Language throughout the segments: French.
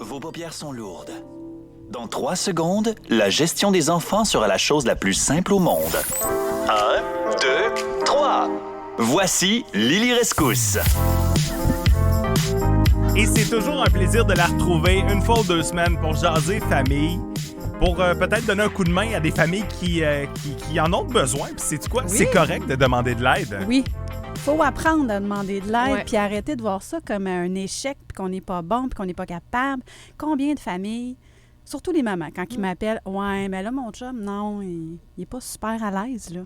Vos paupières sont lourdes. Dans 3 secondes, la gestion des enfants sera la chose la plus simple au monde. 1, 2, 3. Voici Lily Rescousse. Et c'est toujours un plaisir de la retrouver une fois ou 2 semaines pour jaser famille, pour peut-être donner un coup de main à des familles qui en ont besoin. Puis sais-tu quoi? Oui. C'est correct de demander de l'aide. Oui. Il faut apprendre à demander de l'aide puis arrêter de voir ça comme un échec, puis qu'on n'est pas bon, puis qu'on n'est pas capable. Combien de familles, surtout les mamans, quand ils m'appellent, « Ouais, mais là, mon chum, non, il n'est pas super à l'aise, là. »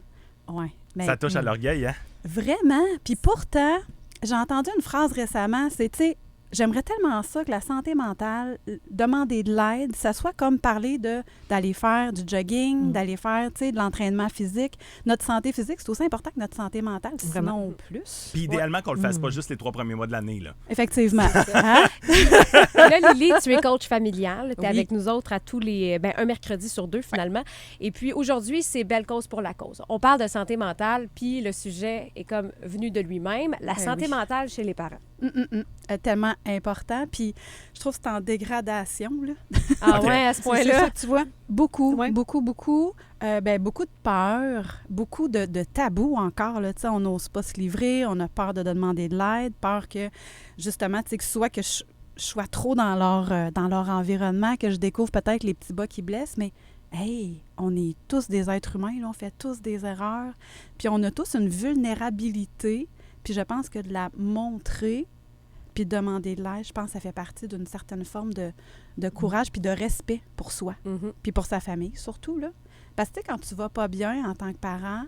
Ouais. Ben, ça touche à l'orgueil, hein? Vraiment. Puis pourtant, j'ai entendu une phrase récemment, c'est, tu sais, j'aimerais tellement ça que la santé mentale, demander de l'aide, ça soit comme parler d'aller faire du jogging, d'aller faire, tu sais, de l'entraînement physique. Notre santé physique, c'est aussi important que notre santé mentale, sinon plus. Puis idéalement qu'on le fasse pas juste les 3 premiers mois de l'année, là. Effectivement. Hein? Là, Lily, tu es coach familial. Tu es avec nous autres à tous les... un mercredi sur 2, finalement. Et puis aujourd'hui, c'est Belle cause pour la cause. On parle de santé mentale, puis le sujet est comme venu de lui-même. La santé mentale chez les parents. Tellement important. Puis, je trouve que c'est en dégradation, là. Ah ouais, à ce point-là. C'est ça, tu vois? Beaucoup, beaucoup. Beaucoup de peur, beaucoup de tabous encore, là. Tu sais, on n'ose pas se livrer, on a peur de demander de l'aide, peur que, justement, tu sais, que soit que je sois trop dans leur environnement, que je découvre peut-être les petits bas qui blessent, mais hey, on est tous des êtres humains, là, on fait tous des erreurs, puis on a tous une vulnérabilité. Puis je pense que de la montrer, puis de demander de l'aide, je pense que ça fait partie d'une certaine forme de courage puis de respect pour soi, puis pour sa famille, surtout, là. Parce que, tu sais, quand tu vas pas bien en tant que parent,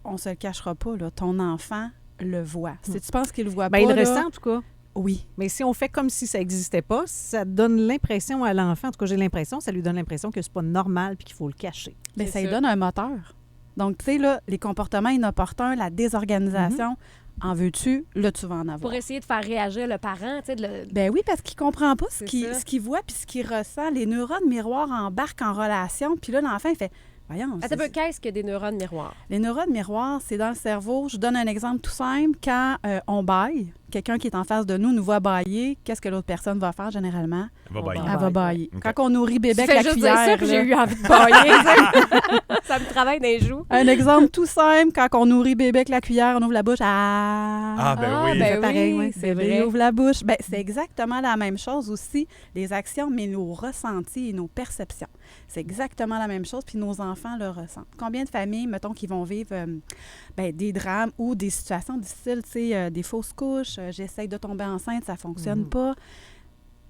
on se le cachera pas, là, ton enfant le voit. Si tu penses qu'il le voit pas, il le là, ressent, en tout cas. Oui. Mais si on fait comme si ça n'existait pas, ça donne l'impression à l'enfant, en tout cas, j'ai l'impression, ça lui donne l'impression que c'est pas normal puis qu'il faut le cacher. Bien, ça lui donne un moteur. Donc, tu sais, là, les comportements inopportuns, la désorganisation, en veux-tu? Là, tu vas en avoir. Pour essayer de faire réagir le parent, tu sais. Ben oui, parce qu'il comprend pas ce qu'il voit puis ce qu'il ressent. Les neurones miroirs embarquent en relation. Puis là, l'enfant, il fait... Voyons. Qu'est-ce que des neurones miroirs? Les neurones miroirs, c'est dans le cerveau. Je donne un exemple tout simple. Quand on bâille, quelqu'un qui est en face de nous voit bâiller, qu'est-ce que l'autre personne va faire généralement? Elle va bâiller. Elle va bâiller. Okay. Quand on nourrit bébé avec la cuillère... C'est ça que j'ai eu envie de bâiller. Ça me travaille dans les joues. Un exemple tout simple, quand on nourrit bébé avec la cuillère, on ouvre la bouche. Oui. C'est pareil, c'est vrai. Il ouvre la bouche. Ben, c'est exactement la même chose aussi, les actions, mais nos ressentis et nos perceptions. C'est exactement la même chose, puis nos enfants le ressentent. Combien de familles, mettons, qui vont vivre des drames ou des situations difficiles, tu sais, des fausses couches, j'essaye de tomber enceinte, ça ne fonctionne pas.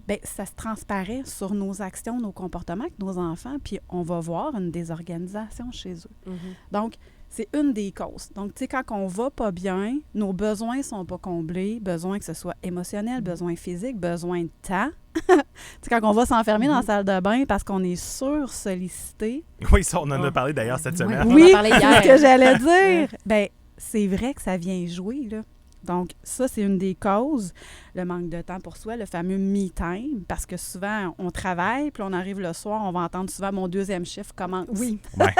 Bien, ça se transparaît sur nos actions, nos comportements avec nos enfants, puis on va voir une désorganisation chez eux. Donc, c'est une des causes. Donc, tu sais, quand on va pas bien, nos besoins sont pas comblés, besoin que ce soit émotionnel, besoin physique, besoin de temps. Tu sais, quand on va s'enfermer dans la salle de bain parce qu'on est sursollicité. Oui, ça, on en a parlé d'ailleurs cette semaine. Oui, c'est ce que j'allais dire. Bien, c'est vrai que ça vient jouer, là. Donc, ça, c'est une des causes, le manque de temps pour soi, le fameux me time, parce que souvent, on travaille, puis on arrive le soir, on va entendre souvent mon 2e chiffre commence. Oui. Ouais.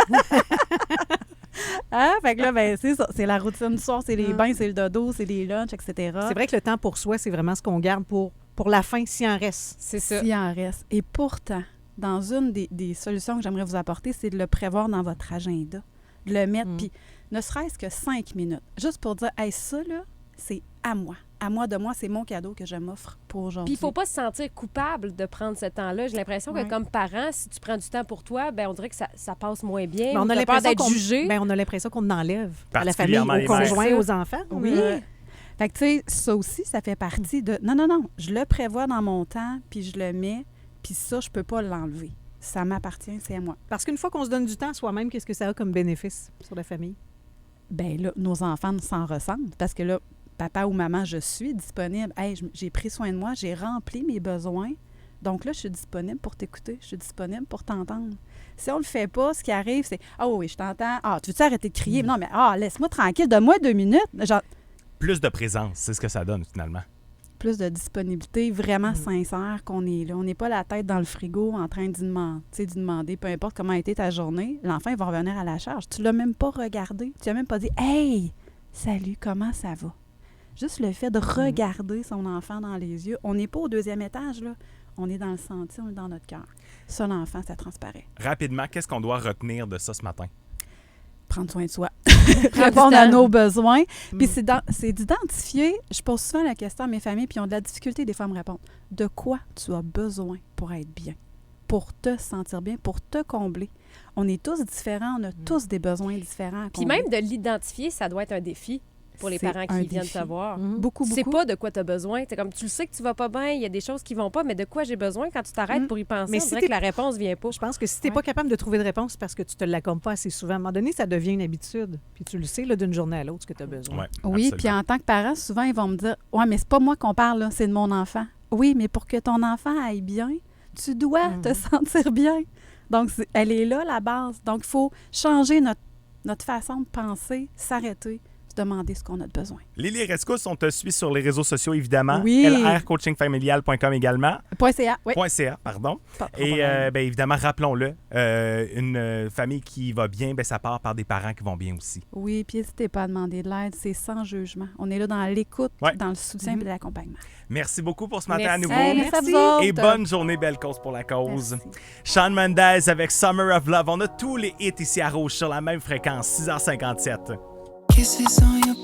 Fait que là, ben, c'est ça. C'est la routine du soir, c'est les bains, c'est le dodo, c'est les lunchs, etc. C'est vrai que le temps pour soi, c'est vraiment ce qu'on garde pour la fin, s'il en reste. C'est ça. S'il en reste. Et pourtant, dans une des solutions que j'aimerais vous apporter, c'est de le prévoir dans votre agenda. De le mettre, puis ne serait-ce que 5 minutes. Juste pour dire, hey, ça, là, c'est à moi. À moi, de moi, c'est mon cadeau que je m'offre pour aujourd'hui. Puis il ne faut pas se sentir coupable de prendre ce temps-là. J'ai l'impression que comme parent, si tu prends du temps pour toi, ben on dirait que ça passe moins bien. Mais on a peur l'impression d'être jugé. on a l'impression qu'on enlève à la famille, aux conjoints, aux enfants. Oui. Fait que, tu sais, ça aussi, ça fait partie de... Non. Je le prévois dans mon temps, puis je le mets, puis ça, je peux pas l'enlever. Ça m'appartient, c'est à moi. Parce qu'une fois qu'on se donne du temps à soi-même, qu'est-ce que ça a comme bénéfice sur la famille? Bien là, nos enfants s'en ressentent parce que là, papa ou maman, je suis disponible. Hey, j'ai pris soin de moi, j'ai rempli mes besoins. Donc là, je suis disponible pour t'écouter, je suis disponible pour t'entendre. Si on le fait pas, ce qui arrive, c'est « Ah oui, je t'entends. Ah, tu veux-tu arrêter de crier? Non, mais laisse-moi tranquille, donne-moi 2 minutes. » Genre, plus de présence, c'est ce que ça donne finalement. Plus de disponibilité vraiment sincère qu'on est là. On n'est pas la tête dans le frigo en train d'y demander, peu importe comment a été ta journée, l'enfant, il va revenir à la charge. Tu l'as même pas regardé. Tu n'as même pas dit « Hey, salut, comment ça va? » Juste le fait de regarder son enfant dans les yeux. On n'est pas au 2e étage, là. On est dans le sentier, on est dans notre cœur. Ça, l'enfant, ça transparaît. Rapidement, qu'est-ce qu'on doit retenir de ça ce matin? Prendre soin de soi. Répondre à nos besoins. Puis c'est d'identifier, je pose souvent la question à mes familles, puis ils ont de la difficulté des fois à me répondre. De quoi tu as besoin pour être bien? Pour te sentir bien, pour te combler. On est tous différents, on a tous des besoins différents à Puis combler. même de l'identifier, ça doit être un défi pour les C'est parents un qui viennent défi. te voir. Beaucoup, Tu sais beaucoup. pas de quoi tu as besoin. T'es comme, tu le sais que tu vas pas bien, il y a des choses qui vont pas, mais de quoi j'ai besoin quand tu t'arrêtes pour y penser? Mais On si dirait t'es- que la réponse vient pas. Je pense que si tu n'es pas capable de trouver de réponse, c'est parce que tu te l'accordes pas assez souvent. À un moment donné, ça devient une habitude. Puis tu le sais là, d'une journée à l'autre, ce que tu as besoin. Ouais, Oui, absolument. puis en tant que parent, souvent, ils vont me dire « Ouais, mais c'est pas moi qu'on parle, là, c'est de mon enfant. » Oui, mais pour que ton enfant aille bien, tu dois te sentir bien. Donc, elle est là, la base. Donc, il faut changer notre façon de penser, s'arrêter, se demander ce qu'on a de besoin. Lily Rescousse, on te suit sur les réseaux sociaux, évidemment. Oui. lrcoachingfamilial.com également. .ca, oui. .ca, pardon. Pas de Et problème. bien évidemment, rappelons-le, une famille qui va bien, ben, ça part par des parents qui vont bien aussi. Oui, puis n'hésitez pas à demander de l'aide, c'est sans jugement. On est là dans l'écoute, Ouais. dans le soutien et l'accompagnement. Merci beaucoup pour ce matin à Merci. nouveau. Hey, merci à vous autres. Et bonne journée, belle cause pour la cause. Merci. Shawn Mendes avec Summer of Love. On a tous les hits ici à Rouge sur la même fréquence, 6h57. Kisses on your